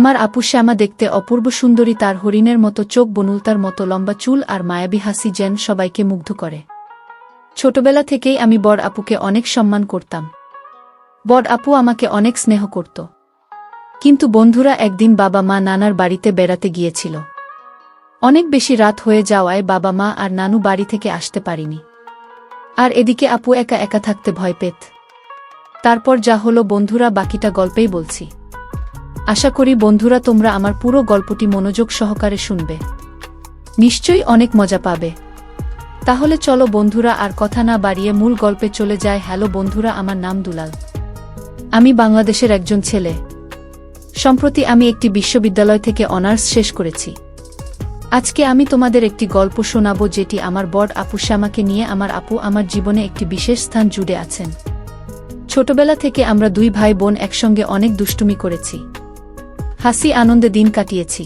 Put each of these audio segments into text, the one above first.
আমার আপু শ্যামা দেখতে অপূর্ব সুন্দরী, তার হরিণের মতো চোখ, বনুলতার মতো লম্বা চুল আর মায়াবী হাসি যেন সবাইকে মুগ্ধ করে। ছোটবেলা থেকেই আমি বড় আপুকে অনেক সম্মান করতাম। বড় আপু আমাকে অনেক স্নেহ করত। কিন্তু বন্ধুরা, একদিন বাবা মা নানার বাড়িতে বেড়াতে গিয়েছিল। অনেক বেশি রাত হয়ে যাওয়ায় বাবা মা আর নানু বাড়ি থেকে আসতে পারিনি। আর এদিকে আপু একা একা থাকতে ভয় পেত। তারপর যা হলো বন্ধুরা, বাকিটা গল্পেই বলছি। আশা করি বন্ধুরা তোমরা আমার পুরো গল্পটি মনোযোগ সহকারে শুনবে। নিশ্চয়ই অনেক মজা পাবে। তাহলে চলো বন্ধুরা, আর কথা না বাড়িয়ে মূল গল্পে চলে যায়। হ্যালো বন্ধুরা, আমার নাম দুলাল। আমি বাংলাদেশের একজন ছেলে। সম্প্রতি আমি একটি বিশ্ববিদ্যালয় থেকে অনার্স শেষ করেছি। আজকে আমি তোমাদের একটি গল্প শোনাবো, যেটি আমার বড় আপু শ্যামাকে নিয়ে। আমার আপু আমার জীবনে একটি বিশেষ স্থান জুড়ে আছেন। ছোটবেলা থেকে আমরা দুই ভাই বোন একসঙ্গে অনেক দুষ্টুমি করেছি, হাসি আনন্দে দিন কাটিয়েছি।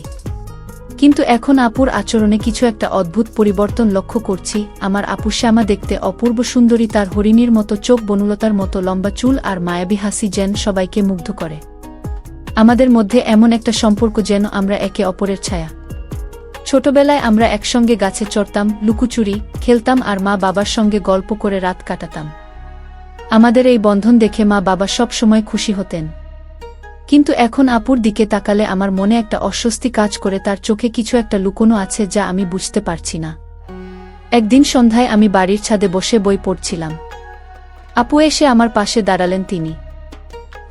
কিন্তু এখন আপুর আচরণে কিছু একটা অদ্ভুত পরিবর্তন লক্ষ্য করছি। আমার আপু শ্যামা দেখতে অপূর্ব সুন্দরী, তার হরিণীর মতো চোখ, বনলতার মতো লম্বা চুল আর মায়াবী হাসি যেন সবাইকে মুগ্ধ করে। আমাদের মধ্যে এমন একটা সম্পর্ক যেন আমরা একে অপরের ছায়া। ছোটবেলায় আমরা একসঙ্গে গাছে চড়তাম, লুকোচুরি খেলতাম আর মা বাবার সঙ্গে গল্প করে রাত কাটাতাম। আমাদের এই বন্ধন দেখে মা বাবা সব সময় খুশি হতেন। কিন্তু এখন আপুর দিকে তাকালে আমার মনে একটা অস্বস্তি কাজ করে। তার চোখে কিছু একটা লুকোনো আছে যা আমি বুঝতে পারছি না। একদিন সন্ধ্যায় আমি বাড়ির ছাদে বসে বই পড়ছিলাম। আপু এসে আমার পাশে দাঁড়ালেন। তিনি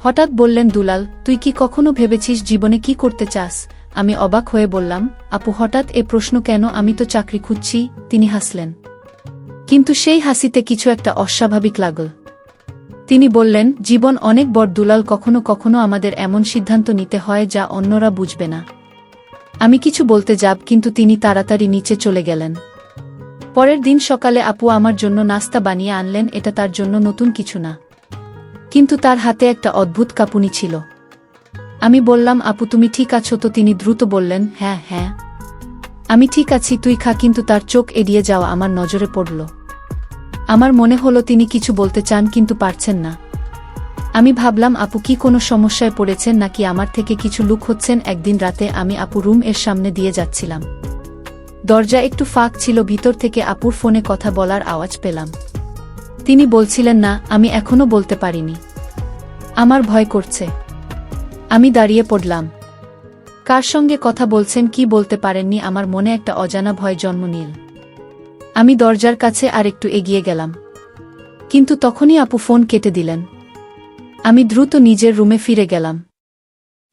হঠাৎ বললেন, দুলাল, তুই কি কখনো ভেবেছিস জীবনে কি করতে চাস? আমি অবাক হয়ে বললাম, আপু হঠাৎ এ প্রশ্ন কেন? আমি তো চাকরি খুঁজছি। তিনি হাসলেন, কিন্তু সেই হাসিতে কিছু একটা অস্বাভাবিক লাগল। তিনি বললেন, জীবন অনেক বড় দুলাল, কখনো কখনো আমাদের এমন সিদ্ধান্ত নিতে হয় যা অন্যরা বুঝবে না। আমি কিছু বলতে যাব, কিন্তু তিনি তাড়াতাড়ি নিচে চলে গেলেন। পরের দিন সকালে আপু আমার জন্য নাস্তা বানিয়ে আনলেন। এটা তার জন্য নতুন কিছু না, কিন্তু তার হাতে একটা অদ্ভুত কাঁপুনি ছিল। আমি বললাম, আপু তুমি ঠিক আছো তো? তিনি দ্রুত বললেন, হ্যাঁ হ্যাঁ আমি ঠিক আছি, তুই খা। কিন্তু তার চোখ এড়িয়ে যাওয়া আমার নজরে পড়ল। আমার মনে হলো তিনি কিছু বলতে চান কিন্তু পারছেন না। আমি ভাবলাম, আপু কি কোনো সমস্যায় পড়েছেন নাকি আমার থেকে কিছু লুকোচ্ছেন। একদিন রাতে আমি আপু রুম এর সামনে দিয়ে যাচ্ছিলাম। দরজা একটু ফাঁক ছিল, ভিতর থেকে আপুর ফোনে কথা বলার আওয়াজ পেলাম। তিনি বলছিলেন, না আমি এখনো বলতে পারিনি, আমার ভয় করছে। আমি দাঁড়িয়ে পড়লাম। কার সঙ্গে কথা বলছেন, কি বলতে পারেননি? আমার মনে একটা অজানা ভয় জন্ম নিল। আমি দরজার কাছে আর একটু এগিয়ে গেলাম, কিন্তু তখনই আপু ফোন কেটে দিলেন। আমি দ্রুত নিজের রুমে ফিরে গেলাম।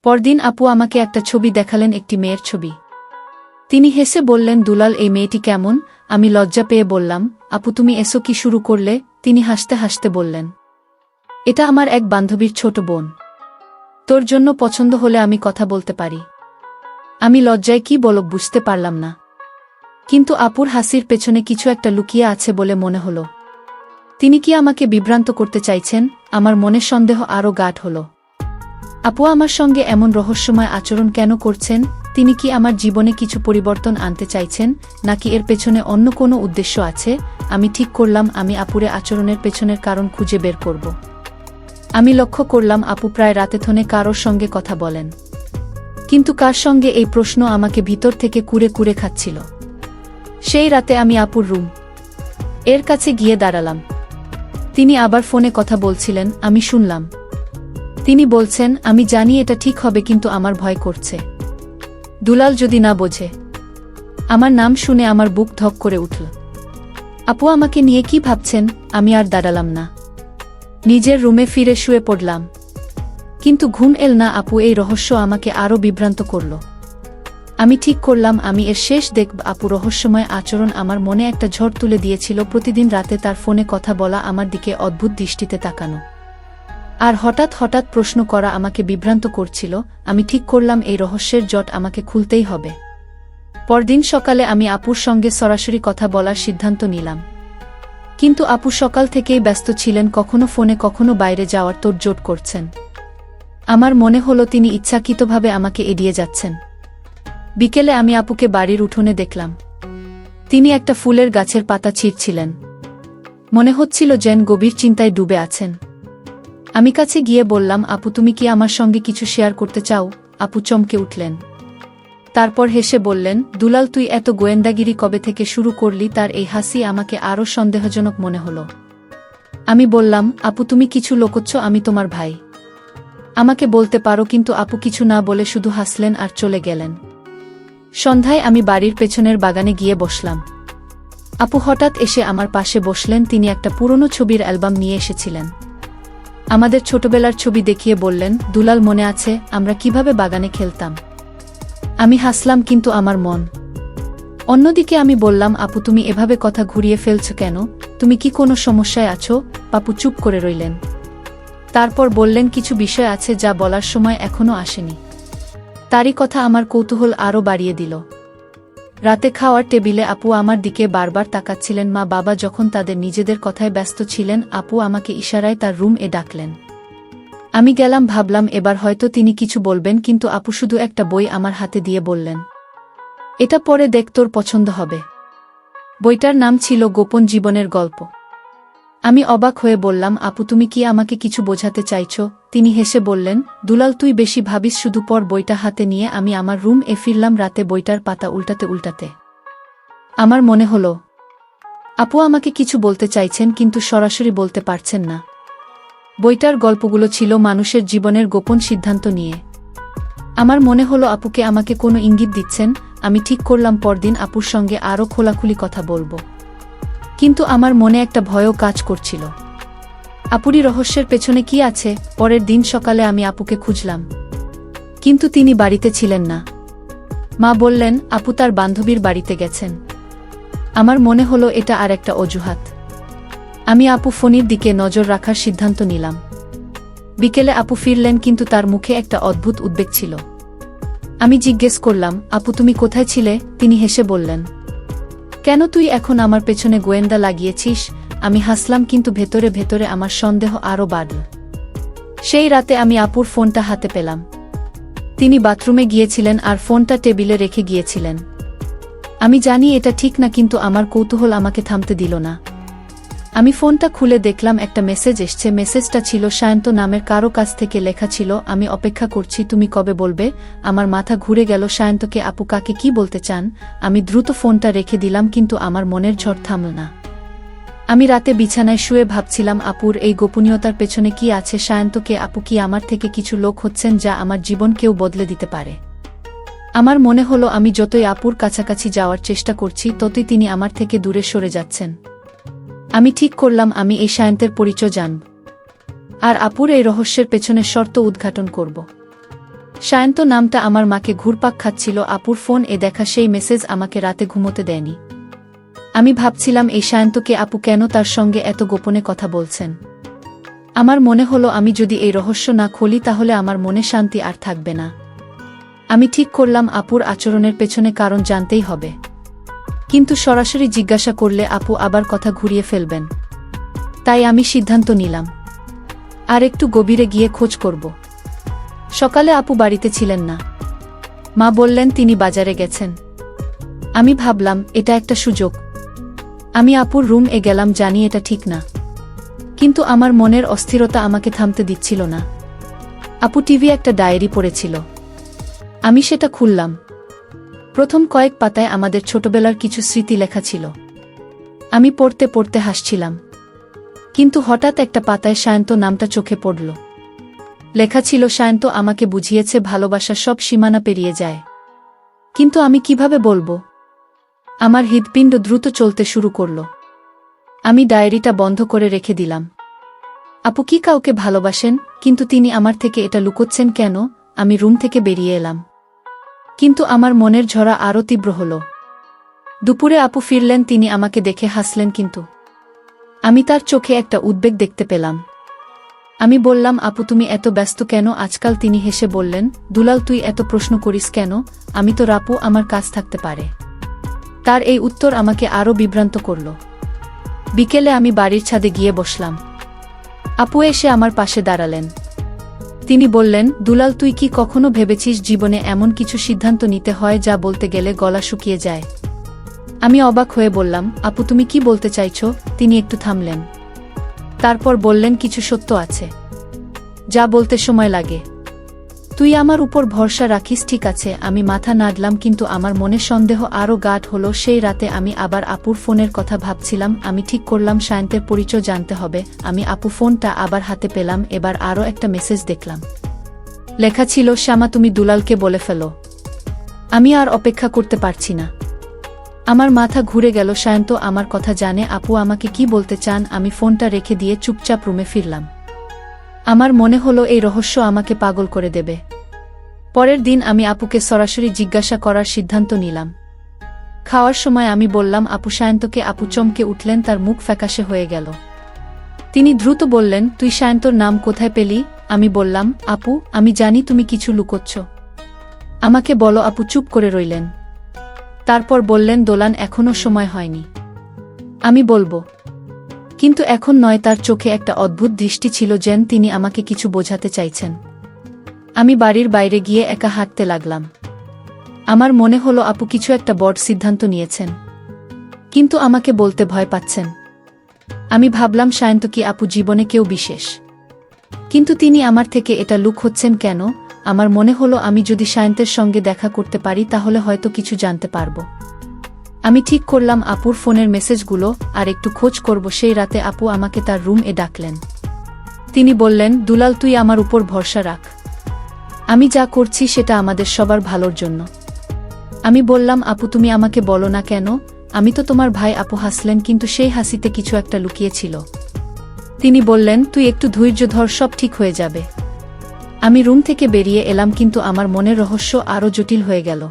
পরদিন আপু আমাকে একটা ছবি দেখালেন, একটি মেয়ের ছবি। তিনি হেসে বললেন, দুলাল, এই মেয়েটি কেমন? আমি লজ্জা পেয়ে বললাম, আপু তুমি এসো কি শুরু করলে? তিনি হাসতে হাসতে বললেন, এটা আমার এক বান্ধবীর ছোট বোন। তোর জন্য পছন্দ হলে আমি কথা বলতে পারি। আমি লজ্জায় কি বলব বুঝতে পারলাম না, কিন্তু আপুর হাসির পেছনে কিছু একটা লুকিয়ে আছে বলে মনে হলো। তিনি কি আমাকে বিভ্রান্ত করতে চাইছেন? আমার মনে সন্দেহ আরও গাঢ় হলো। আপু আমার সঙ্গে এমন রহস্যময় আচরণ কেন করছেন? তিনি কি আমার জীবনে কিছু পরিবর্তন আনতে চাইছেন, নাকি এর পেছনে অন্য কোনো উদ্দেশ্য আছে? আমি ঠিক করলাম আমি আপুরে আচরণের পেছনের কারণ খুঁজে বের করব। আমি লক্ষ্য করলাম আপু প্রায় রাতেথনে কারোর সঙ্গে কথা বলেন, কিন্তু কার সঙ্গে, এই প্রশ্ন আমাকে ভিতর থেকে কুরে কুরে খাচ্ছিল। সেই রাতে আমি আপুর রুম এর কাছে গিয়ে দাঁড়ালাম। তিনি আবার ফোনে কথা বলছিলেন। আমি শুনলাম তিনি বলছেন, আমি জানি এটা ঠিক হবে, কিন্তু আমার ভয় করছে। দুলাল যদি না বোঝে। আমার নাম শুনে আমার বুক ধক করে উঠল। আপু আমাকে নিয়ে কি ভাবছেন? আমি আর দাঁড়ালাম না, নিজের রুমে ফিরে শুয়ে পড়লাম। কিন্তু ঘুম এল না। আপু এই রহস্য আমাকে আরও বিভ্রান্ত করল। আমি ঠিক করলাম আমি এর শেষ দেখব। আপু রহস্যময় আচরণ আমার মনে একটা ঝড় তুলে দিয়েছিল। প্রতিদিন রাতে তার ফোনে কথা বলা, আমার দিকে অদ্ভুত দৃষ্টিতে তাকানো, আর হঠাৎ হঠাৎ প্রশ্ন করা আমাকে বিভ্রান্ত করছিল। আমি ঠিক করলাম এই রহস্যের জট আমাকে খুলতেই হবে। পরদিন সকালে আমি আপুর সঙ্গে সরাসরি কথা বলার সিদ্ধান্ত নিলাম, কিন্তু আপু সকাল থেকেই ব্যস্ত ছিলেন, কখনো ফোনে কখনো বাইরে যাওয়ার তোড়জোড় করছেন। আমার মনে হলো তিনি ইচ্ছাকৃতভাবে আমাকে এড়িয়ে যাচ্ছেন। বিকেলে আমি আপুকে বাড়ির উঠোনে দেখলাম। তিনি একটা ফুলের গাছের পাতা ছিঁড়ছিলেন। মনে হচ্ছিল যেন গভীর চিন্তায় ডুবে আছেন। আমি কাছে গিয়ে বললাম, আপু তুমি কি আমার সঙ্গে কিছু শেয়ার করতে চাও? আপু চমকে উঠলেন। তারপর হেসে বললেন, দুলাল তুই এত গোয়েন্দাগিরি কবে থেকে শুরু করলি? তার এই হাসি আমাকে আরও সন্দেহজনক মনে হলো। আমি বললাম, আপু তুমি কিছু লুকোচ্ছ, আমি তোমার ভাই, আমাকে বলতে পারো। কিন্তু আপু কিছু না বলে শুধু হাসলেন আর চলে গেলেন। সন্ধ্যায় আমি বাড়ির পেছনের বাগানে গিয়ে বসলাম। আপু হঠাৎ এসে আমার পাশে বসলেন। তিনি একটা পুরনো ছবির অ্যালবাম নিয়ে এসেছিলেন। আমাদের ছোটবেলার ছবি দেখিয়ে বললেন, দুলাল মনে আছে আমরা কিভাবে বাগানে খেলতাম? আমি হাসলাম, কিন্তু আমার মন অন্যদিকে। আমি বললাম, আপু তুমি এভাবে কথা ঘুরিয়ে ফেলছ কেন? তুমি কি কোনো সমস্যায় আছো? আপু চুপ করে রইলেন। তারপর বললেন, কিছু বিষয় আছে যা বলার সময় এখনো আসেনি। তারই কথা আমার কৌতূহল আরও বাড়িয়ে দিল। রাতে খাওয়ার টেবিলে আপু আমার দিকে বারবার তাকাচ্ছিলেন। মা বাবা যখন তাদের নিজেদের কথায় ব্যস্ত ছিলেন, আপু আমাকে ইশারায় তার রুম এ ডাকলেন। আমি গেলাম, ভাবলাম এবার হয়তো তিনি কিছু বলবেন, কিন্তু আপু শুধু একটা বই আমার হাতে দিয়ে বললেন, এটা পড়ে দেখ, তোর পছন্দ হবে। বইটার নাম ছিল গোপন জীবনের গল্প। আমি অবাক হয়ে বললাম, আপু তুমি কি আমাকে কিছু বোঝাতে চাইছো? তিনি হেসে বললেন, দুলাল তুই বেশি ভাবিস, শুধু পড়। বইটা হাতে নিয়ে আমি আমার রুম এ ফিরলাম। রাতে বইটার পাতা উল্টাতে উল্টাতে আমার মনে হলো আপু আমাকে কিছু বলতে চাইছেন, কিন্তু সরাসরি বলতে পারছেন না। বইটার গল্পগুলো ছিল মানুষের জীবনের গোপন সিদ্ধান্ত নিয়ে। আমার মনে হলো আপুকে আমাকে কোনো ইঙ্গিত দিচ্ছেন। আমি ঠিক করলাম পরদিন আপুর সঙ্গে আরও খোলাখুলি কথা বলবো। কিন্তু আমার মনে একটা ভয়ও কাজ করছিল। আপুরই রহস্যের পেছনে কি আছে? পরের দিন সকালে আমি আপুকে খুঁজলাম, কিন্তু তিনি বাড়িতে ছিলেন না। মা বললেন, আপু তার বান্ধবীর বাড়িতে গেছেন। আমার মনে হলো এটা আর একটা অজুহাত। আমি আপু ফোনের দিকে নজর রাখার সিদ্ধান্ত নিলাম। বিকেলে আপু ফিরলেন, কিন্তু তার মুখে একটা অদ্ভুত উদ্বেগ ছিল। আমি জিজ্ঞেস করলাম, আপু তুমি কোথায় ছিলে? তিনি হেসে বললেন, কেন তুই এখন আমার পেছনে গোয়েন্দা লাগিয়েছিস? আমি হাসলাম, কিন্তু ভেতরে ভেতরে আমার সন্দেহ আরও বাড়ল। সেই রাতে আমি আপুর ফোনটা হাতে পেলাম। তিনি বাথরুমে গিয়েছিলেন আর ফোনটা টেবিলে রেখে গিয়েছিলেন। আমি জানি এটা ঠিক না, কিন্তু আমার কৌতূহল আমাকে থামতে দিল না। আমি ফোনটা খুলে দেখলাম একটা মেসেজ এসছে। মেসেজটা ছিল সায়ন্ত নামের কারো কাছ থেকে লেখা ছিল, আমি অপেক্ষা করছি, তুমি কবে বলবে? আমার মাথা ঘুরে গেল। সায়ন্তকে আপু কাকে কি বলতে চান? আমি দ্রুত ফোনটা রেখে দিলাম, কিন্তু আমার মনের ঝড় থামল না। আমি রাতে বিছানায় শুয়ে ভাবছিলাম, আপুর এই গোপনীয়তার পেছনে কি আছে? সায়ন্তকে আপু কি আমার থেকে কিছু লোক হচ্ছেন যা আমার জীবনকেও বদলে দিতে পারে? আমার মনে হলো আমি যতই আপুর কাছাকাছি যাওয়ার চেষ্টা করছি, ততই তিনি আমার থেকে দূরে সরে যাচ্ছেন। আমি ঠিক করলাম আমি এই সায়ন্তের পরিচয় জানব, আর আপুর এই রহস্যের পেছনের শর্ত উদ্ঘাটন করব। সায়ন্ত নামটা আমার মাকে ঘুরপাক খাচ্ছিল। আপুর ফোন এ দেখা সেই মেসেজ আমাকে রাতে ঘুমোতে দেয়নি। আমি ভাবছিলাম, এই সায়ন্তকে আপু কেন তার সঙ্গে এত গোপনে কথা বলছেন? আমার মনে হলো আমি যদি এই রহস্য না খুলি, তাহলে আমার মনে শান্তি আর থাকবে না। আমি ঠিক করলাম আপুর আচরণের পেছনে কারণ জানতেই হবে, কিন্তু সরাসরি জিজ্ঞাসা করলে আপু আবার কথা ঘুরিয়ে ফেলবেন। তাই আমি সিদ্ধান্ত নিলাম আর একটু গভীরে গিয়ে খোঁজ করব। সকালে আপু বাড়িতে ছিলেন না। মা বললেন তিনি বাজারে গেছেন। আমি ভাবলাম এটা একটা সুযোগ। আমি আপুর রুম এ গেলাম, জানি এটা ঠিক না, কিন্তু আমার মনের অস্থিরতা আমাকে থামতে দিচ্ছিল না। আপু টিভি একটা ডায়েরি পড়েছিল। আমি সেটা খুললাম। প্রথম কয়েক পাতায় আমাদের ছোটবেলার কিছু স্মৃতি লেখা ছিল। আমি পড়তে পড়তে হাসছিলাম, কিন্তু হঠাৎ একটা পাতায় সায়ন্ত নামটা চোখে পড়ল। লেখা ছিল, সায়ন্ত আমাকে বুঝিয়েছে ভালোবাসা সব সীমানা পেরিয়ে যায়। কিন্তু আমি কিভাবে বলবো? আমার হৃৎপিণ্ড দ্রুত চলতে শুরু করল। আমি ডায়েরিটা বন্ধ করে রেখে দিলাম। আপু কি কাউকে ভালোবাসেন? কিন্তু তিনি আমার থেকে এটা লুকোচ্ছেন কেন? আমি রুম থেকে বেরিয়ে এলাম, কিন্তু আমার মনের ঝড়া আরও তীব্র হল। দুপুরে আপু ফিরলেন। তিনি আমাকে দেখে হাসলেন, কিন্তু আমি তার চোখে একটা উদ্বেগ দেখতে পেলাম। আমি বললাম, আপু তুমি এত ব্যস্ত কেন আজকাল? তিনি হেসে বললেন, দুলাল তুই এত প্রশ্ন করিস কেন? আমি তো আপু, আমার কাজ থাকতে পারে। তার এই উত্তর আমাকে আরও বিভ্রান্ত করল। বিকেলে আমি বাড়ির ছাদে গিয়ে বসলাম। আপু এসে আমার পাশে দাঁড়ালেন। তিনি বললেন, দুলাল তুই কি কখনো ভেবেছিস জীবনে এমন কিছু সিদ্ধান্ত নিতে হয় যা বলতে গেলে গলা শুকিয়ে যায়? আমি অবাক হয়ে বললাম, আপু তুমি কি বলতে চাইছো? তিনি একটু থামলেন, তারপর বললেন, কিছু সত্য আছে যা বলতে সময় লাগে। তুই আমার উপর ভরসা রাখিস ঠিক আছে। আমি মাথা নাড়লাম, কিন্তু আমার মনে সন্দেহ আরও গাঢ় হলো। সেই রাতে আমি আবার আপুর ফোনের কথা ভাবছিলাম। আমি ঠিক করলাম সায়ন্তের পরিচয় জানতে হবে। আমি আপু ফোনটা আবার হাতে পেলাম। এবার আরও একটা মেসেজ দেখলাম। লেখা ছিল, শ্যামা তুমি দুলালকে বলে ফেলো। আমি আর অপেক্ষা করতে পারছি না। আমার মাথা ঘুরে গেল। সায়ন্ত আমার কথা জানে, আপু আমাকে কি বলতে চান? আমি ফোনটা রেখে দিয়ে চুপচাপ রুমে ফিরলাম। আমার মনে হলো এই রহস্য আমাকে পাগল করে দেবে। পরের দিন আমি আপুকে সরাসরি জিজ্ঞাসা করার সিদ্ধান্ত নিলাম। খাওয়ার সময় আমি বললাম আপু সায়ন্তকে। আপু চমকে উঠলেন, তার মুখ ফ্যাকাশে হয়ে গেল। তিনি দ্রুত বললেন, তুই সায়ন্তর নাম কোথায় পেলি? আমি বললাম, আপু আমি জানি তুমি কিছু লুকোচ্ছ, আমাকে বলো। আপু চুপ করে রইলেন। তারপর বললেন, দোলান এখনও সময় হয়নি, আমি বলবো, কিন্তু এখন নয়। তার চোখে একটা অদ্ভুত দৃষ্টি ছিল, যেন তিনি আমাকে কিছু বোঝাতে চাইছেন। আমি বাড়ির বাইরে গিয়ে একা হাঁটতে লাগলাম। আমার মনে হলো আপু কিছু একটা বড় সিদ্ধান্ত নিয়েছেন, কিন্তু আমাকে বলতে ভয় পাচ্ছেন। আমি ভাবলাম সায়ন্ত কি আপু জীবনে কেউ বিশেষ, কিন্তু তিনি আমার থেকে এটা লুক হচ্ছেন কেন? আমার মনে হলো আমি যদি সায়ন্তের সঙ্গে দেখা করতে পারি তাহলে হয়তো কিছু জানতে পারব। আমি ঠিক করলাম আপুর ফোনের মেসেজগুলো আর একটু খোঁজ করব। সেই রাতে আপু আমাকে তার রুম এ ডাকলেন। তিনি বললেন, দুলাল তুই আমার উপর ভরসা রাখ, আমি যা করছি সেটা আমাদের সবার ভালোর জন্য। আমি বললাম, আপু তুমি আমাকে বলো না কেন? আমি তো তোমার ভাই। আপু হাসলেন, কিন্তু সেই হাসিতে কিছু একটা লুকিয়েছিল। তিনি বললেন, তুই একটু ধৈর্য ধর, সব ঠিক হয়ে যাবে। আমি রুম থেকে বেরিয়ে এলাম, কিন্তু আমার মনের রহস্য আরও জটিল হয়ে গেল।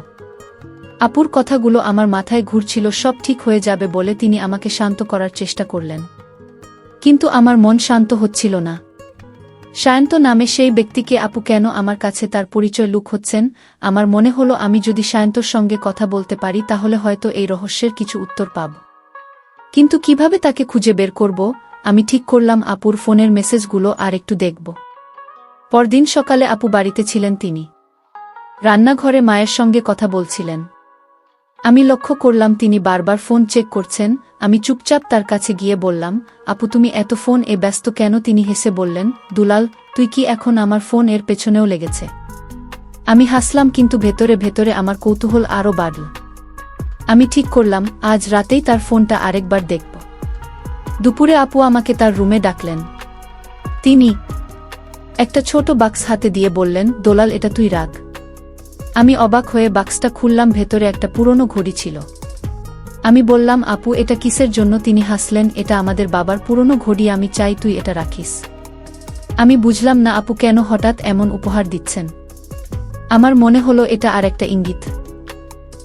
আপুর কথাগুলো আমার মাথায় ঘুরছিল। সব ঠিক হয়ে যাবে বলে তিনি আমাকে শান্ত করার চেষ্টা করলেন, কিন্তু আমার মন শান্ত হচ্ছিল না। সায়ন্ত নামে সেই ব্যক্তিকে আপু কেন আমার কাছে তার পরিচয় লুক হচ্ছেন? আমার মনে হলো আমি যদি সায়ন্তর সঙ্গে কথা বলতে পারি তাহলে হয়তো এই রহস্যের কিছু উত্তর পাব, কিন্তু কিভাবে তাকে খুঁজে বের করব? আমি ঠিক করলাম আপুর ফোনের মেসেজগুলো আর একটু দেখব। পরদিন সকালে আপু বাড়িতে ছিলেন। তিনি রান্নাঘরে মায়ের সঙ্গে কথা বলছিলেন। আমি লক্ষ্য করলাম তিনি বারবার ফোন চেক করছেন। আমি চুপচাপ তার কাছে গিয়ে বললাম, আপু তুমি এত ফোন ব্যস্ত কেন? তিনি হেসে বললেন, দুলাল তুই কি এখন আমার ফোন এর পেছনেও লেগেছে? আমি হাসলাম, কিন্তু ভেতরে ভেতরে আমার কৌতূহল আরও বাড়ল। আমি ঠিক করলাম আজ রাতেই তার ফোনটা আরেকবার দেখব। দুপুরে আপু আমাকে তার রুমে ডাকলেন। তিনি একটা ছোট বাক্স হাতে দিয়ে বললেন, দোলাল এটা তুই রাখ। আমি অবাক হয়ে বাক্সটা খুললাম। ভেতরে একটা পুরনো ঘড়ি ছিল। আমি বললাম, আপু এটা কিসের জন্য? তিনি হাসলেন, এটা আমাদের বাবার পুরনো ঘড়ি, আমি চাই তুই এটা রাখিস। আমি বুঝলাম না আপু কেন হঠাৎ এমন উপহার দিচ্ছেন। আমার মনে হলো এটা আর একটা ইঙ্গিত।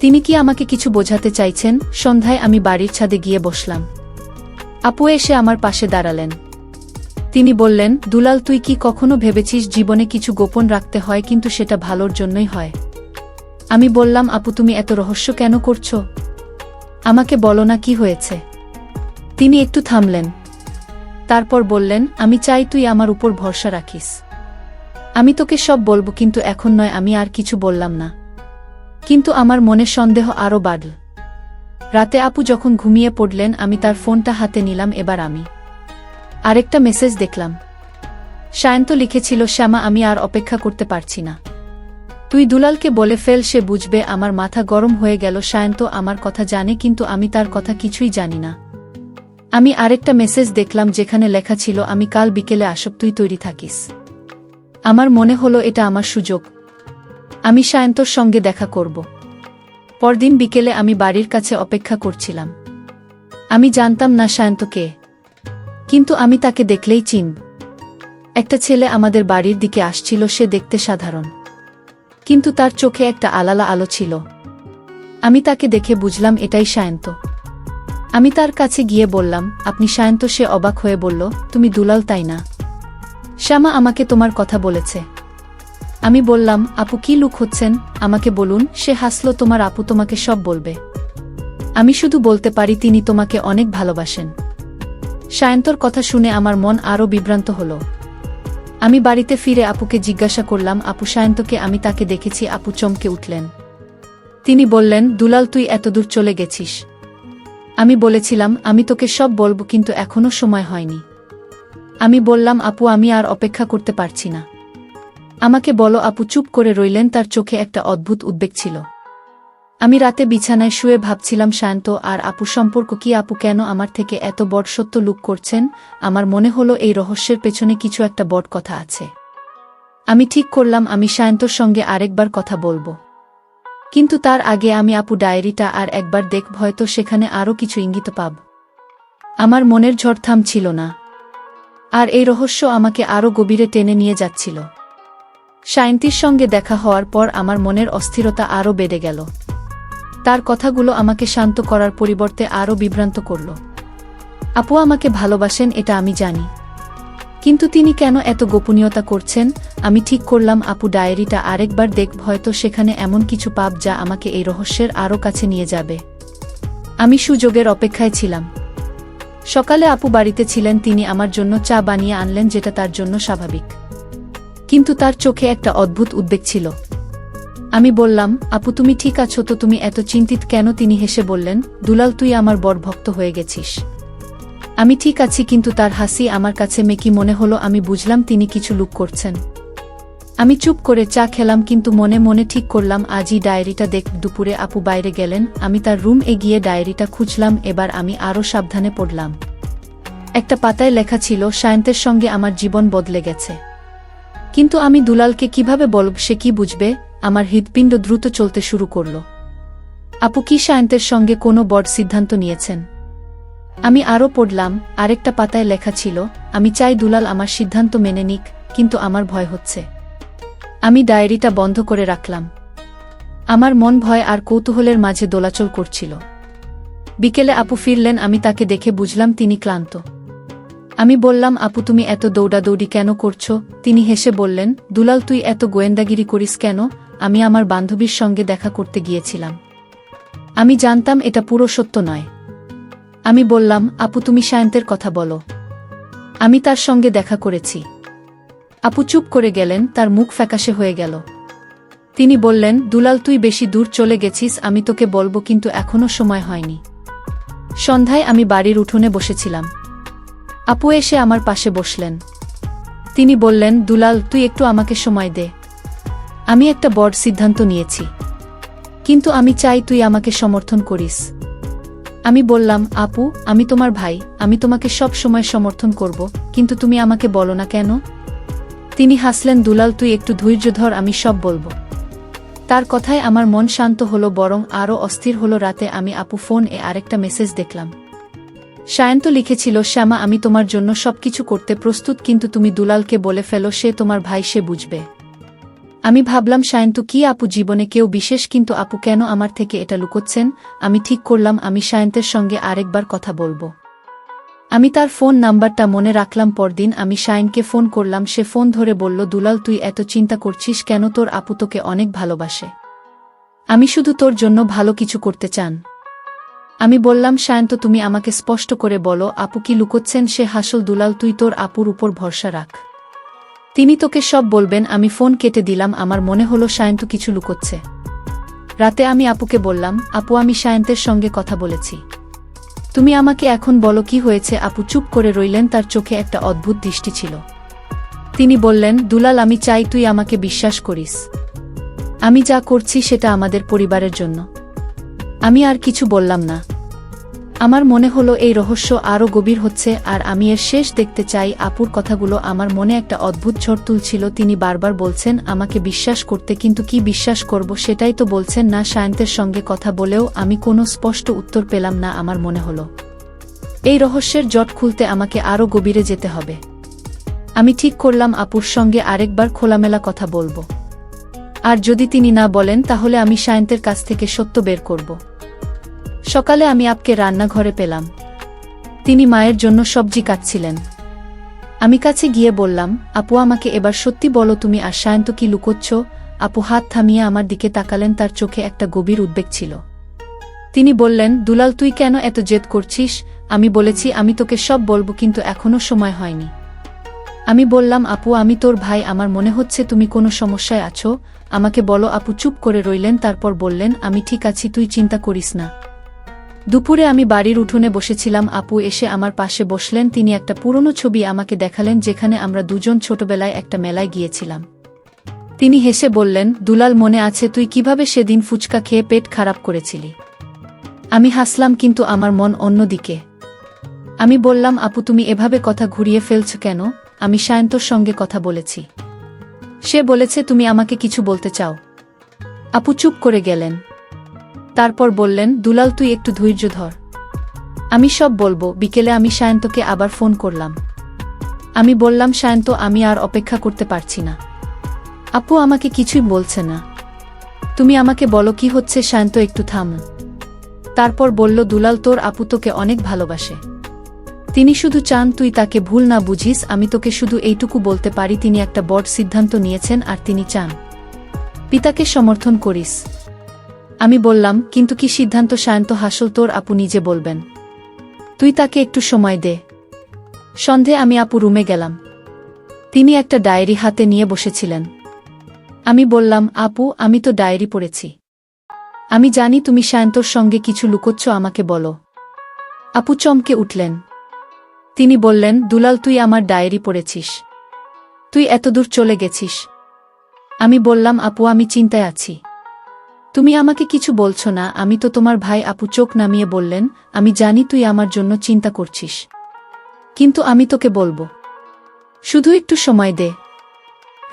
তিনি কি আমাকে কিছু বোঝাতে চাইছেন? সন্ধ্যায় আমি বাড়ির ছাদে গিয়ে বসলাম। আপু এসে আমার পাশে দাঁড়ালেন। তিনি বললেন, দুলাল তুই কি কখনো ভেবেছিস জীবনে কিছু গোপন রাখতে হয়, কিন্তু সেটা ভালোর জন্যই হয়? আমি বললাম, আপু তুমি এত রহস্য কেন করছো? আমাকে বলো না কি হয়েছে। তিনি একটু থামলেন, তারপর বললেন, আমি চাই তুই আমার উপর ভরসা রাখিস। আমি তোকে সব বলবো, কিন্তু এখন নয়। আমি আর কিছু বললাম না, কিন্তু আমার মনে সন্দেহ আরও বাড়ল। রাতে আপু যখন ঘুমিয়ে পড়লেন আমি তার ফোনটা হাতে নিলাম। এবার আমি আরেকটা মেসেজ দেখলাম। সায়ন্ত লিখেছিল, শ্যামা আমি আর অপেক্ষা করতে পারছি না, তুই দুলালকে বলে ফেল, সে বুঝবে। আমার মাথা গরম হয়ে গেল। সায়ন্ত আমার কথা জানে, কিন্তু আমি তার কথা কিছুই জানি না। আমি আরেকটা মেসেজ দেখলাম যেখানে লেখা ছিল, আমি কাল বিকেলে আসব, তুই তৈরি থাকিস। আমার মনে হলো এটা আমার সুযোগ, আমি সায়ন্তর সঙ্গে দেখা করব। পরদিন বিকেলে আমি বাড়ির কাছে অপেক্ষা করছিলাম। আমি জানতাম না সায়ন্ত কে, কিন্তু আমি তাকে দেখলেই চিনব। একটা ছেলে আমাদের বাড়ির দিকে আসছিল। সে দেখতে সাধারণ, কিন্তু তার চোখে একটা আলাদা আলো ছিল। আমি তাকে দেখে বুঝলাম এটাই সায়ন্ত। আমি তার কাছে গিয়ে বললাম, আপনি সায়ন্ত? সে অবাক হয়ে বলল, তুমি দুলাল তাই না? শ্যামা আমাকে তোমার কথা বলেছে। আমি বললাম, আপু কি লুক হচ্ছেন, আমাকে বলুন। সে হাসল, তোমার আপু তোমাকে সব বলবে। আমি শুধু বলতে পারি তিনি তোমাকে অনেক ভালোবাসেন। সায়ন্তর কথা শুনে আমার মন আরও বিভ্রান্ত হল। আমি বাড়িতে ফিরে আপুকে জিজ্ঞাসা করলাম, আপু সায়ন্তকে? আমি তাকে দেখেছি। আপু চমকে উঠলেন। তিনি বললেন, দুলাল তুই এতদূর চলে গেছিস? আমি বলেছিলাম আমি তোকে সব বলবো, কিন্তু এখনো সময় হয়নি। আমি বললাম, আপু আমি আর অপেক্ষা করতে পারছি না। আমাকে বলো আপু চুপ করে রইলেন, তার চোখে একটা অদ্ভুত উদ্বেগ ছিল। আমি রাতে বিছানায় শুয়ে ভাবছিলাম শান্ত আর আপু সম্পর্ক কি, আপু কেন আমার থেকে এত বড় সত্য লুক করছেন। আমার মনে হলো এই রহস্যের পেছনে কিছু একটা বড় কথা আছে। আমি ঠিক করলাম আমি শান্তর সঙ্গে আরেকবার কথা বলবো, কিন্তু তার আগে আমি আপু ডায়েরিটা আর একবার দেখব, হয়তো সেখানে আরও কিছু ইঙ্গিত পাব। আমার মনের ঝড় থামছিল না, আর এই রহস্য আমাকে আরও গভীরে টেনে নিয়ে যাচ্ছিল। শায়ন্তীর সঙ্গে দেখা হওয়ার পর আমার মনের অস্থিরতা আরও বেড়ে গেল। তার কথাগুলো আমাকে শান্ত করার পরিবর্তে আরও বিভ্রান্ত করল। আপু আমাকে ভালোবাসেন এটা আমি জানি, কিন্তু তিনি কেন এত গোপনীয়তা করছেন। আমি ঠিক করলাম আপু ডায়েরিটা আরেকবার দেখব, হয়তো সেখানে এমন কিছু পাব যা আমাকে এই রহস্যের আরও কাছে নিয়ে যাবে। আমি সুযোগের অপেক্ষায় ছিলাম। সকালে আপু বাড়িতে ছিলেন, তিনি আমার জন্য চা বানিয়ে আনলেন, যেটা তার জন্য স্বাভাবিক, কিন্তু তার চোখে একটা অদ্ভুত উদ্বেগ ছিল। আমি বললাম, আপু তুমি ঠিক আছো তো, তুমি এত চিন্তিত কেন? তিনি হেসে বললেন, দুলাল তুই আমার বড় ভক্ত হয়ে গেছিস। আমি ঠিক আছি, কিন্তু তার হাসি আমার কাছে মেকি মনে হলো। আমি বুঝলাম তিনি কিছু লুক করছেন। আমি চুপ করে চা খেলাম, কিন্তু মনে মনে ঠিক করলাম আজই ডায়েরিটা দেখ। দুপুরে আপু বাইরে গেলেন, আমি তার রুম গিয়ে ডায়েরিটা খুঁজলাম। এবার আমি আরও সাবধানে পড়লাম। একটা পাতায় লেখা ছিল, শায়ন্তের সঙ্গে আমার জীবন বদলে গেছে, কিন্তু আমি দুলালকে কিভাবে বলব, সে কি বুঝবে? আমার হৃৎপিণ্ড দ্রুত চলতে শুরু করল। আপু কি শায়ন্তের সঙ্গে কোনো বড় সিদ্ধান্ত নিয়েছেন? আমি আরও পড়লাম, আরেকটা পাতায় লেখা ছিল, আমি চাই দুলাল আমার সিদ্ধান্ত মেনে নিক, কিন্তু আমার ভয় হচ্ছে। আমি ডায়েরিটা বন্ধ করে রাখলাম। আমার মন ভয় আর কৌতূহলের মাঝে দোলাচল করছিল। বিকেলে আপু ফিরলেন, আমি তাকে দেখে বুঝলাম তিনি ক্লান্ত। আমি বললাম, আপু তুমি এত দৌড়াদৌড়ি কেন করছো? তিনি হেসে বললেন, দুলাল তুই এত গোয়েন্দাগিরি করিস কেন? আমি আমার বান্ধবীর সঙ্গে দেখা করতে গিয়েছিলাম। আমি জানতাম এটা পুরো সত্য নয়। আমি বললাম, আপু তুমি শায়ন্তের কথা বলো, আমি তার সঙ্গে দেখা করেছি। আপু চুপ করে গেলেন, তার মুখ ফ্যাকাশে হয়ে গেল। তিনি বললেন, দুলাল তুই বেশি দূর চলে গেছিস, আমি তোকে বলবো, কিন্তু এখনো সময় হয়নি। সন্ধ্যায় আমি বাড়ির উঠোনে বসেছিলাম। আপু এসে আমার পাশে বসলেন। তিনি বললেন, দুলাল তুই একটু আমাকে সময় দে। আমি একটা বড় সিদ্ধান্ত নিয়েছি, কিন্তু আমি চাই তুই আমাকে সমর্থন করিস। আমি বললাম, আপু আমি তোমার ভাই, আমি তোমাকে সব সময় সমর্থন করব, কিন্তু তুমি আমাকে বলো না কেন? তিনি হাসলেন, দুলাল তুই একটু ধৈর্য ধর, আমি সব বলবো। তার কথায় আমার মন শান্ত হলো, বরং আরও অস্থির হলো। রাতে আমি আপু ফোনে আরেকটা মেসেজ দেখলাম। শায়ন্ত লিখেছিল, শ্যামা আমি তোমার জন্য সবকিছু করতে প্রস্তুত, কিন্তু তুমি দুলালকে বলে ফেলো, সে তোমার ভাই, সে বুঝবে। আমি ভাবলাম শায়ন্ত কি আপু জীবনে কেউ বিশেষ, কিন্তু আপু কেন আমার থেকে এটা লুকোচ্ছেন? আমি ঠিক করলাম আমি শায়ন্তের সঙ্গে আরেকবার কথা বলবো। আমি তার ফোন নাম্বারটা মনে রাখলাম। পরদিন আমি শায়নকে ফোন করলাম। সে ফোন ধরে বলল, দুলাল তুই এত চিন্তা করছিস কেন? তোর আপু তোকে অনেক ভালোবাসে, আমি শুধু তোর জন্য ভালো কিছু করতে চান। আমি বললাম, শায়ন্ত তুমি আমাকে স্পষ্ট করে বলো, আপু কি লুকোচ্ছেন? সে হাসল, দুলাল তুই তোর আপুর উপর ভরসা রাখ, তিনি তোকে সব বলবেন। আমি ফোন কেটে দিলাম। আমার মনে হলো শায়ন্ত কিছু লুকোচ্ছে। রাতে আমি আপুকে বললাম, আপু আমি শায়ন্তের সঙ্গে কথা বলেছি, তুমি আমাকে এখন বলো কি হয়েছে? আপু চুপ করে রইলেন, তার চোখে একটা অদ্ভুত দৃষ্টি ছিল। তিনি বললেন, দুলাল আমি চাই তুই আমাকে বিশ্বাস করিস, আমি যা করছি সেটা আমাদের পরিবারের জন্য। আমি আর কিছু বললাম না। আমার মনে হলো এই রহস্য আরও গভীর হচ্ছে, আর আমি এর শেষ দেখতে চাই। আপুর কথাগুলো আমার মনে একটা অদ্ভুত ঝড় তুলছিল। তিনি বারবার বলছেন আমাকে বিশ্বাস করতে, কিন্তু কি বিশ্বাস করব সেটাই তো বলছেন না। শায়ন্তের সঙ্গে কথা বলেও আমি কোনো স্পষ্ট উত্তর পেলাম না। আমার মনে হলো এই রহস্যের জট খুলতে আমাকে আরও গভীরে যেতে হবে। আমি ঠিক করলাম আপুর সঙ্গে আরেকবার খোলামেলা কথা বলবো, আর যদি তিনি না বলেন তাহলে আমি শায়ন্তের কাছ থেকে সত্য বের করব। সকালে আমি আপকে রান্নাঘরে পেলাম। তিনি মায়ের জন্য সবজি কাটছিলেন। আমি কাছে গিয়ে বললাম, আপু আমাকে এবার সত্যি বলো, তুমি আর শায়ন্ত কি লুকোচ্ছ? আপু হাত থামিয়ে আমার দিকে তাকালেন, তার চোখে একটা গভীর উদ্বেগ ছিল। তিনি বললেন, দুলাল তুই কেন এত জেদ করছিস? আমি বলেছি আমি তোকে সব বলবো, কিন্তু এখনো সময় হয়নি। আমি বললাম, আপু আমি তোর ভাই, আমার মনে হচ্ছে তুমি কোনো সমস্যায় আছো, আমাকে বলো। আপু চুপ করে রইলেন, তারপর বললেন, আমি ঠিক আছি, তুই চিন্তা করিস না। দুপুরে আমি বাড়ির উঠোনে বসেছিলাম। আপু এসে আমার পাশে বসলেন। তিনি একটা পুরনো ছবি আমাকে দেখালেন, যেখানে আমরা দুজন ছোটবেলায় একটা মেলায় গিয়েছিলাম। তিনি হেসে বললেন, দুলাল, মনে আছে তুই কিভাবে সেদিন ফুচকা খেয়ে পেট খারাপ করেছিলি? আমি হাসলাম, কিন্তু আমার মন অন্যদিকে। আমি বললাম, আপু তুমি এভাবে কথা ঘুরিয়ে ফেলছ কেন? আমি সায়ন্তর সঙ্গে কথা বলেছি। সে বলেছে তুমি আমাকে কিছু বলতে চাও। আপু চুপ করে গেলেন। তারপর বললেন, দুলাল তুই একটু ধৈর্য ধর, আমি সব বলবো। বিকেলে আমি সায়ন্তকে আবার ফোন করলাম। আমি বললাম, সায়ন্ত, আমি আর অপেক্ষা করতে পারছি না। আপু আমাকে কিছুই বলছে না, তুমি আমাকে বলো কি হচ্ছে। সায়ন্ত একটু থাম, তারপর বলল, দুলাল, তোর আপু তোকে অনেক ভালোবাসে। তিনি শুধু চান তুই তাকে ভুল না বুঝিস। আমি তোকে শুধু এইটুকু বলতে পারি, তিনি একটা বড় সিদ্ধান্ত নিয়েছেন আর তিনি চান পিতাকে সমর্থন করিস। আমি বললাম, কিন্তু কি সিদ্ধান্ত? সায়ন্ত হাসল, তোর আপু নিজে বলবেন, তুই তাকে একটু সময় দে। সন্ধে আমি আপু রুমে গেলাম। তিনি একটা ডায়েরি হাতে নিয়ে বসেছিলেন। আমি বললাম, আপু, আমি তো ডায়েরি পড়েছি। আমি জানি তুমি সায়ন্তর সঙ্গে কিছু লুকোচ্ছ, আমাকে বলো। আপু চমকে উঠলেন। তিনি বললেন, দুলাল, তুই আমার ডায়েরি পড়েছিস? তুই এতদূর চলে গেছিস? আমি বললাম, আপু, আমি চিন্তায় আছি। তুমি আমাকে কিছু বলছো না? আমি তো তোমার ভাই। আপু চোখ নামিয়ে বললেন, আমি জানি তুই আমার জন্য চিন্তা করছিস, কিন্তু আমি তোকে বলবো, শুধু একটু সময় দে।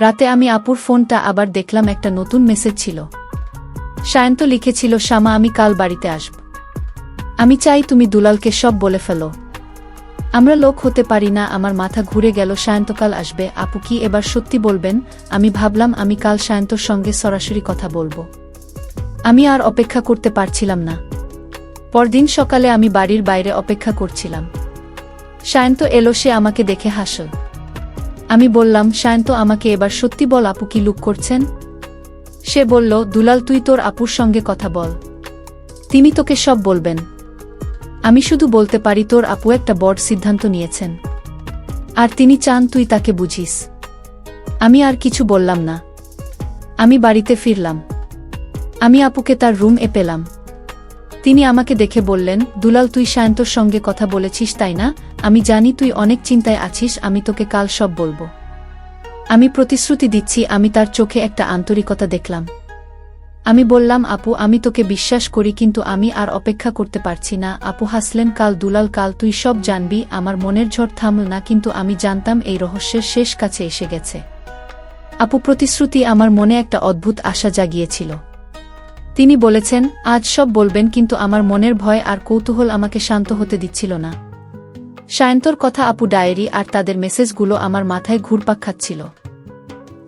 রাতে আমি আপুর ফোনটা আবার দেখলাম, একটা নতুন মেসেজ ছিল। সায়ন্ত লিখেছিল, শামা, আমি কাল বাড়িতে আসব। আমি চাই তুমি দুলালকে সব বলে ফেলো। আমরা লোক হতে পারি না। আমার মাথা ঘুরে গেল। সায়ন্ত কাল আসবে? আপু কি এবার সত্যি বলবেন? আমি ভাবলাম, আমি কাল সায়ন্তর সঙ্গে সরাসরি কথা বলবো। আমি আর অপেক্ষা করতে পারছিলাম না। পরদিন সকালে আমি বাড়ির বাইরে অপেক্ষা করছিলাম। সায়ন্ত এলো। সে আমাকে দেখে হাসল। আমি বললাম, সায়ন্ত, আমাকে এবার সত্যি বল, আপু কি লুক করছেন? সে বলল, দুলাল, তুই তোর আপুর সঙ্গে কথা বল, তিনি তোকে সব বলবেন। আমি শুধু বলতে পারি, তোর আপু একটা বড় সিদ্ধান্ত নিয়েছেন আর তিনি চান তুই তাকে বুঝিস। আমি আর কিছু বললাম না। আমি বাড়িতে ফিরলাম। আমি আপুকে তার রুমে পেলাম। তিনি আমাকে দেখে বললেন, দুলাল, তুই সায়ন্তর সঙ্গে কথা বলেছিস, তাই না? আমি জানি তুই অনেক চিন্তায় আছিস। আমি তোকে কাল সব বলবো। আমি প্রতিশ্রুতি দিচ্ছি। আমি তার চোখে একটা আন্তরিকতা দেখলাম। আমি বললাম, আপু, আমি তোকে বিশ্বাস করি, কিন্তু আমি আর অপেক্ষা করতে পারছি না। আপু হাসলেন, কাল দুলাল, কাল তুই সব জানবি। আমার মনের ঝড় থামল না, কিন্তু আমি জানতাম এই রহস্যের শেষ কাছে এসে গেছে। আপু প্রতিশ্রুতি আমার মনে একটা অদ্ভুত আশা জাগিয়েছিল। তিনি বলেছেন, আজ সব বলবেন, কিন্তু আমার মনের ভয় আর কৌতূহল আমাকে শান্ত হতে দিচ্ছিল না। সায়ন্তর কথা, আপু ডায়েরি আর তাদের মেসেজগুলো আমার মাথায় ঘুরপাক খাচ্ছিল।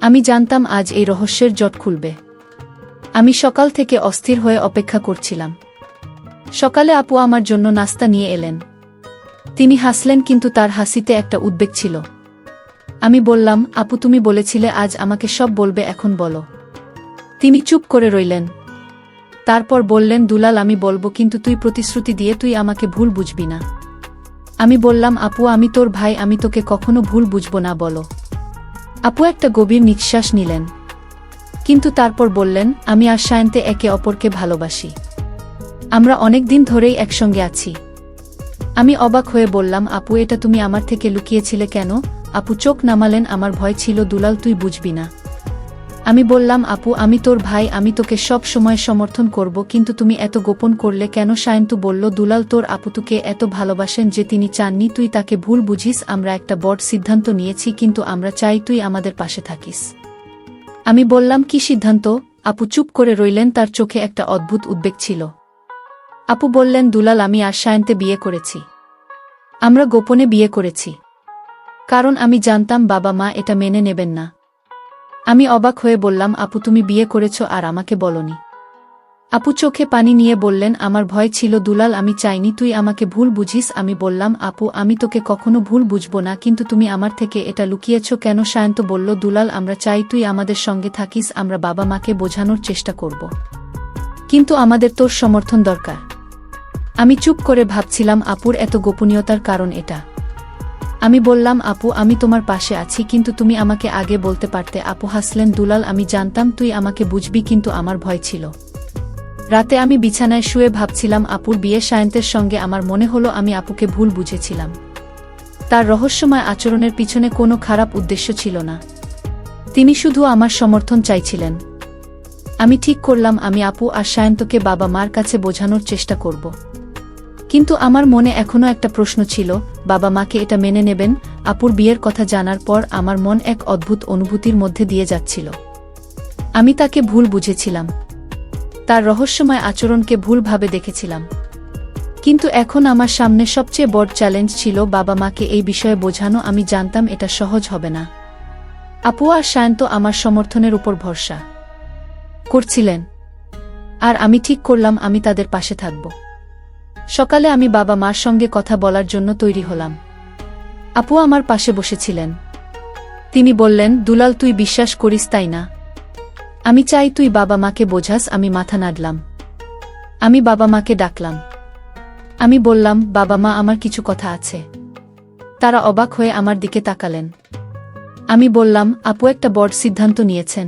আমি জানতাম আজ এই রহস্যের জট খুলবে। আমি সকাল থেকে অস্থির হয়ে অপেক্ষা করছিলাম। সকালে আপু আমার জন্য নাস্তা নিয়ে এলেন। তিনি হাসলেন, কিন্তু তার হাসিতে একটা উদ্বেগ ছিল। আমি বললাম, আপু, তুমি বলেছিলে আজ আমাকে সব বলবে, এখন বলো। তিনি চুপ করে রইলেন। তারপর বললেন, দুলাল, আমি বলবো, কিন্তু তুই প্রতিশ্রুতি দিয়ে তুই আমাকে ভুল বুঝবি না। আমি বললাম, আপু, আমি তোর ভাই, আমি তোকে কখনো ভুল বুঝবো না, বলো। আপু একটা গভীর নিঃশ্বাস নিলেন, কিন্তু তারপর বললেন, আমি আর সায়ন্তে একে অপরকে ভালোবাসি। আমরা অনেক দিন ধরেই একসঙ্গে আছি। আমি অবাক হয়ে বললাম, আপু, এটা তুমি আমার থেকে লুকিয়েছিলে কেন? আপু চোখ নামালেন। আমার ভয় ছিল, দুলাল, তুই বুঝবি না। আমি বললাম, আপু, আমি তোর ভাই, আমি তোকে সব সময় সমর্থন করব, কিন্তু তুমি এত গোপন করলে কেন? সায়ন্তু বলল, দুলাল, তোর আপু তোকে এত ভালোবাসেন যে তিনি চাননি তুই তাকে ভুল বুঝিস। আমরা একটা বড় সিদ্ধান্ত নিয়েছি, কিন্তু আমরা চাই তুই আমাদের পাশে থাকিস। আমি বললাম, কি সিদ্ধান্ত? আপু চুপ করে রইলেন, তার চোখে একটা অদ্ভুত উদ্বেগ ছিল। আপু বললেন, দুলাল, আমি আর সায়ন্তে বিয়ে করেছি। আমরা গোপনে বিয়ে করেছি, কারণ আমি জানতাম বাবা মা এটা মেনে নেবেন না। আমি অবাক হয়ে বললাম, আপু, তুমি বিয়ে করেছ আর আমাকে বলনি? আপু চোখে পানি নিয়ে বললেন, আমার ভয় ছিল দুলাল, আমি চাইনি তুই আমাকে ভুল বুঝিস। আমি বললাম, আপু, আমি তোকে কখনো ভুল বুঝবো না, কিন্তু তুমি আমার থেকে এটা লুকিয়েছ কেন? সায়ন্ত বলল, দুলাল, আমরা চাই তুই আমাদের সঙ্গে থাকিস। আমরা বাবা মাকে বোঝানোর চেষ্টা করব, কিন্তু আমাদের তোর সমর্থন দরকার। আমি চুপ করে ভাবছিলাম আপুর এত গোপনীয়তার কারণ এটা। আমি বললাম, আপু, আমি তোমার পাশে আছি, কিন্তু তুমি আমাকে আগে বলতে পারতে। আপু হাসলেন, দুলাল, আমি জানতাম তুই আমাকে বুঝবি, কিন্তু আমার ভয় ছিল। রাতে আমি বিছানায় শুয়ে ভাবছিলাম আপুর বিয়ে সায়ন্তের সঙ্গে। আমার মনে হলো আমি আপুকে ভুল বুঝেছিলাম। তার রহস্যময় আচরণের পিছনে কোনো খারাপ উদ্দেশ্য ছিল না। তিনি শুধু আমার সমর্থন চাইছিলেন। আমি ঠিক করলাম আমি আপু আর সায়ন্তকে বাবা মার কাছে বোঝানোর চেষ্টা করব। কিন্তু আমার মনে এখনও একটা প্রশ্ন ছিল, বাবা মাকে এটা মেনে নেবেন? আপুর বিয়ের কথা জানার পর আমার মন এক অদ্ভুত অনুভূতির মধ্যে দিয়ে যাচ্ছিল। আমি তাকে ভুল বুঝেছিলাম, তার রহস্যময় আচরণকে ভুলভাবে দেখেছিলাম। কিন্তু এখন আমার সামনে সবচেয়ে বড় চ্যালেঞ্জ ছিল বাবা মাকে এই বিষয়ে বোঝানো। আমি জানতাম এটা সহজ হবে না। আপু আর সায়ন্ত আমার সমর্থনের উপর ভরসা করছিলেন, আর আমি ঠিক করলাম আমি তাদের পাশে থাকব। সকালে আমি বাবা মার সঙ্গে কথা বলার জন্য তৈরি হলাম। আপু আমার পাশে বসেছিলেন। তিনি বললেন, দুলাল, তুই বিশ্বাস করিস তাই না? আমি চাই তুই বাবা মাকে বোঝাস। আমি মাথা নাড়লাম। আমি বাবা মাকে ডাকলাম। আমি বললাম, বাবা মা, আমার কিছু কথা আছে। তারা অবাক হয়ে আমার দিকে তাকালেন। আমি বললাম, আপু একটা বড় সিদ্ধান্ত নিয়েছেন।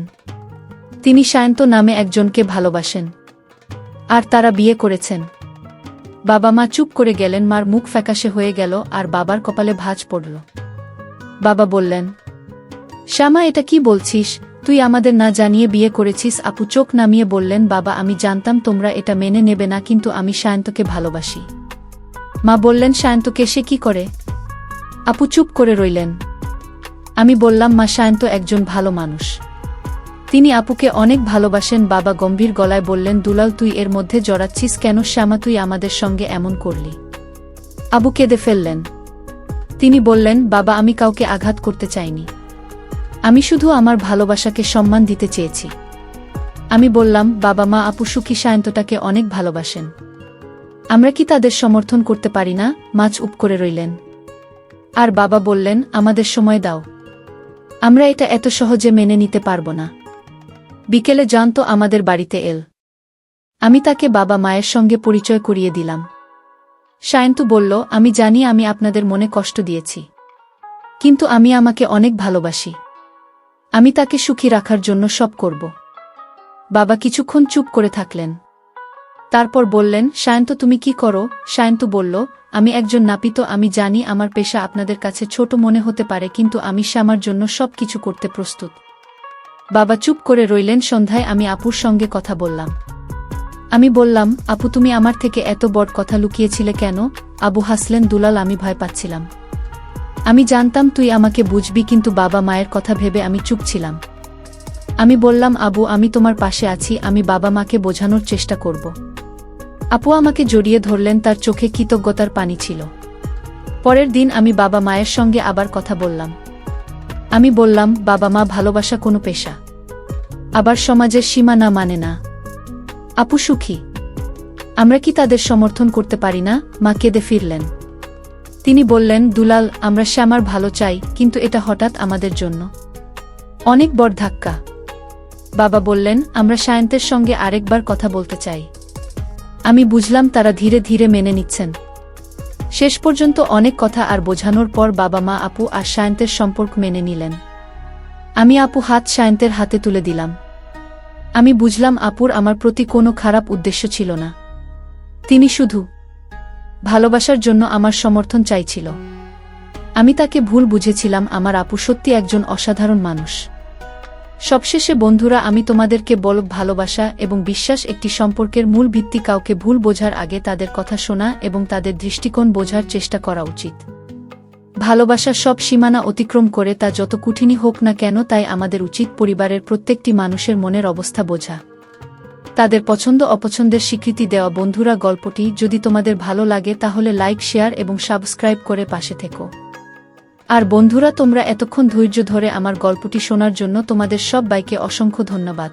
তিনি সায়ন্ত নামে একজনকে ভালোবাসেন, আর তারা বিয়ে করেছেন। বাবা মা চুপ করে গেলেন। মার মুখ ফ্যাকাশে হয়ে গেল আর বাবার কপালে ভাঁজ পড়ল। বাবা বললেন, শ্যামা, এটা কি বলছিস? তুই আমাদের না জানিয়ে বিয়ে করেছিস? আপু চোখ নামিয়ে বললেন, বাবা, আমি জানতাম তোমরা এটা মেনে নেবে না, কিন্তু আমি সায়ন্তকে ভালোবাসি। মা বললেন, সায়ন্তকে সে কি করে? আপু চুপ করে রইলেন। আমি বললাম, মা, সায়ন্ত একজন ভালো মানুষ। তিনি আপুকে অনেক ভালোবাসেন। বাবা গম্ভীর গলায় বললেন, দুলাল, তুই এর মধ্যে জড়াচ্ছিস কেন? শ্যামা, তুই আমাদের সঙ্গে এমন করলি। আবু কেঁদে ফেললেন। তিনি বললেন, বাবা, আমি কাউকে আঘাত করতে চাইনি। আমি শুধু আমার ভালোবাসাকে সম্মান দিতে চেয়েছি। আমি বললাম, বাবা মা, আপু সুখী, সায়ন্তটাকে অনেক ভালোবাসেন। আমরা কি তাদের সমর্থন করতে পারি না? মা চুপ করে রইলেন। আর বাবা বললেন, আমাদের সময় দাও, আমরা এটা এত সহজে মেনে নিতে পারব না। বিকেলে জান্ত আমাদের বাড়িতে এল। আমি তাকে বাবা মায়ের সঙ্গে পরিচয় করিয়ে দিলাম। সায়ন্তু বলল, আমি জানি আমি আপনাদের মনে কষ্ট দিয়েছি, কিন্তু আমি আমাকে অনেক ভালোবাসি। আমি তাকে সুখী রাখার জন্য সব করব। বাবা কিছুক্ষণ চুপ করে থাকলেন। তারপর বললেন, সায়ন্ত, তুমি কি করো? সায়ন্তু বলল, আমি একজন নাপিত। আমি জানি আমার পেশা আপনাদের কাছে ছোট মনে হতে পারে, কিন্তু আমি শ্যামার জন্য সব কিছু করতে প্রস্তুত। বাবা চুপ করে রইলেন। সন্ধ্যায় আমি আপুর সঙ্গে কথা বললাম। আমি বললাম, আপু, তুমি আমার থেকে এত বড় কথা লুকিয়েছিলে কেন? আবু হাসলেন, দুলাল, আমি ভয় পাচ্ছিলাম। আমি জানতাম তুই আমাকে বুঝবি, কিন্তু বাবা মায়ের কথা ভেবে আমি চুপ ছিলাম। আমি বললাম, আবু, আমি তোমার পাশে আছি। আমি বাবা মাকে বোঝানোর চেষ্টা করব। আপু আমাকে জড়িয়ে ধরলেন, তার চোখে কৃতজ্ঞতার পানি ছিল। পরের দিন আমি বাবা মায়ের সঙ্গে আবার কথা বললাম। আমি বললাম, বাবা মা, ভালোবাসা কোনো পেশা, আবার সমাজের সীমা না মানে না। আপু সুখী, আমরা কি তাদের সমর্থন করতে পারি না? মা কেঁদে ফিরলেন। তিনি বললেন, দুলাল, আমরা শ্যামার ভালো চাই, কিন্তু এটা হঠাৎ আমাদের জন্য অনেক বড় ধাক্কা। বাবা বললেন, আমরা সায়ন্তের সঙ্গে আরেকবার কথা বলতে চাই। আমি বুঝলাম তারা ধীরে ধীরে মেনে নিচ্ছেন। শেষ পর্যন্ত অনেক কথা আর বোঝানোর পর বাবা মা আপু আর সায়ন্তের সম্পর্ক মেনে নিলেন। আমি আপু হাত সায়ন্তের হাতে তুলে দিলাম। আমি বুঝলাম আপুর আমার প্রতি কোনো খারাপ উদ্দেশ্য ছিল না। তিনি শুধু ভালোবাসার জন্য আমার সমর্থন চাইছিল। আমি তাকে ভুল বুঝেছিলাম। আমার আপু সত্যি একজন অসাধারণ মানুষ। সবশেষে বন্ধুরা, আমি তোমাদেরকে বলব, ভালোবাসা এবং বিশ্বাস একটি সম্পর্কের মূল ভিত্তি। কাউকে ভুল বোঝার আগে তাদের কথা শোনা এবং তাদের দৃষ্টিকোণ বোঝার চেষ্টা করা উচিত। ভালোবাসা সব সীমানা অতিক্রম করে, তা যত কঠিনই হোক না কেন। তাই আমাদের উচিত পরিবারের প্রত্যেকটি মানুষের মনের অবস্থা বোঝা, তাদের পছন্দ অপছন্দের স্বীকৃতি দেওয়া। বন্ধুরা, গল্পটি যদি তোমাদের ভালো লাগে তাহলে লাইক, শেয়ার এবং সাবস্ক্রাইব করে পাশে থেকো। আর বন্ধুরা, তোমরা এতক্ষণ ধৈর্য ধরে আমার গল্পটি শোনার জন্য তোমাদের সবাইকে অসংখ্য ধন্যবাদ।